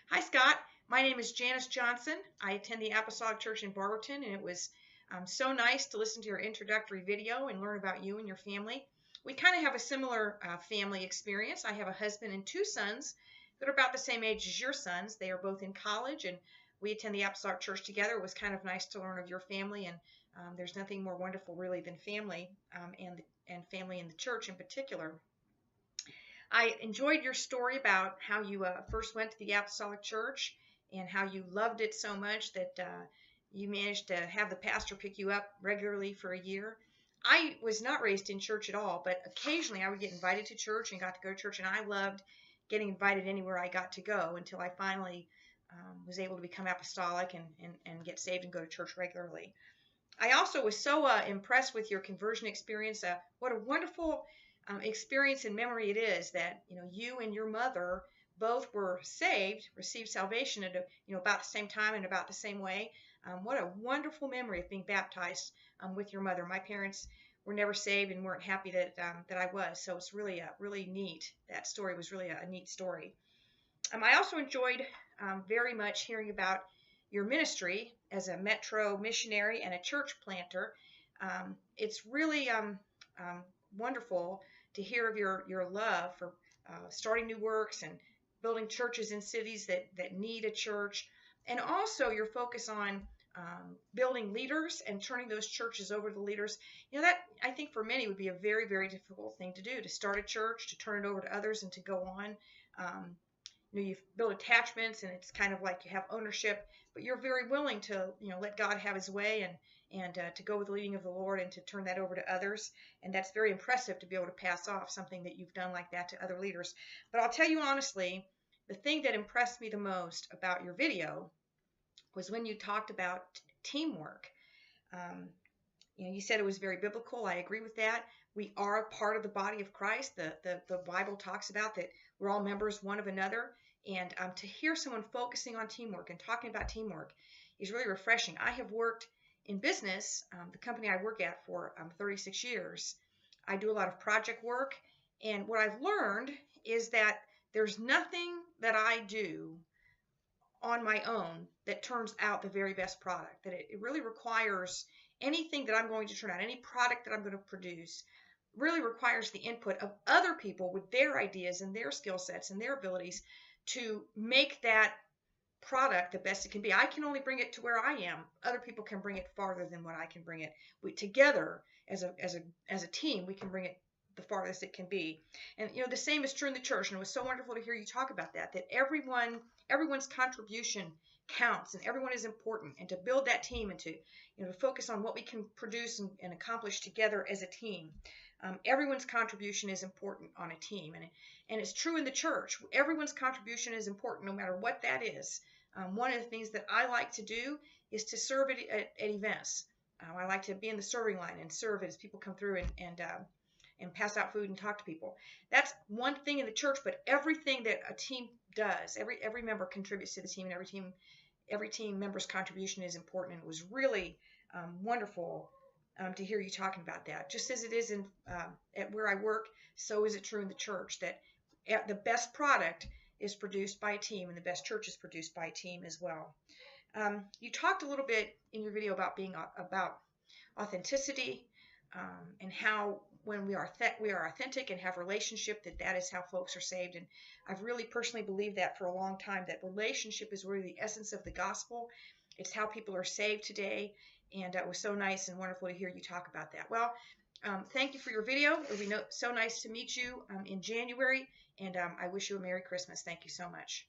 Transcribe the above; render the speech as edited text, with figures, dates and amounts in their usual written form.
Hi, Scott. My name is Janice Johnson. I attend the Apostolic Church in Barberton, and it was so nice to listen to your introductory video and learn about you and your family. We kind of have a similar family experience. I have a husband and two sons that are about the same age as your sons. They are both in college, and we attend the Apostolic Church together. It was kind of nice to learn of your family, and there's nothing more wonderful, really, than family and family in the church in particular. I enjoyed your story about how you first went to the Apostolic Church and how you loved it so much that you managed to have the pastor pick you up regularly for a year. I was not raised in church at all, but occasionally I would get invited to church and got to go to church, and I loved getting invited anywhere I got to go until I finally was able to become apostolic and get saved and go to church regularly. I also was so impressed with your conversion experience. What a wonderful experience and memory it is that you and your mother both were saved, received salvation at about the same time and about the same way. What a wonderful memory of being baptized with your mother. My parents were never saved and weren't happy that I was, so it's really neat. That story was really a neat story. I also enjoyed very much hearing about your ministry as a metro missionary and a church planter. It's really wonderful to hear of your love for starting new works and building churches in cities that need a church, and also your focus on building leaders and turning those churches over to the leaders. That I think for many would be a very, very difficult thing to do, to start a church, to turn it over to others, and to go on. You build attachments, and it's kind of like you have ownership, but you're very willing to let God have His way and to go with the leading of the Lord and to turn that over to others. And that's very impressive to be able to pass off something that you've done like that to other leaders. But I'll tell you honestly, the thing that impressed me the most about your video was when you talked about teamwork. You said it was very biblical. I agree with that. We are a part of the body of Christ. The Bible talks about that we're all members one of another. And to hear someone focusing on teamwork and talking about teamwork is really refreshing. I have worked in business, the company I work at, for 36 years. I do a lot of project work. And what I've learned is that there's nothing that I do on my own that turns out the very best product. That it really requires anything that I'm going to turn out, any product that I'm going to produce, really requires the input of other people with their ideas and their skill sets and their abilities to make that product the best it can be. I can only bring it to where I am. Other people can bring it farther than what I can bring it. Together as a team, we can bring it the farthest it can be. And the same is true in the church. And it was so wonderful to hear you talk about that everyone's contribution counts and everyone is important, and to build that team and to focus on what we can produce and accomplish together as a team. Everyone's contribution is important on a team, and it's true in the church. Everyone's contribution is important, no matter what that is. One of the things that I like to do is to serve at events. I like to be in the serving line and serve as people come through and pass out food and talk to people. That's one thing in the church, but everything that a team does, every member contributes to the team, and every team member's contribution is important. And it was really wonderful to hear you talking about that. Just as it is at where I work, so is it true in the church, that the best product is produced by a team, and the best church is produced by a team as well. You talked a little bit in your video about about authenticity, and how when we are authentic and have relationship, that is how folks are saved. And I've really personally believed that for a long time, that relationship is really the essence of the gospel. It's how people are saved today. And it was so nice and wonderful to hear you talk about that. Well, thank you for your video. It will be so nice to meet you in January, and I wish you a Merry Christmas. Thank you so much.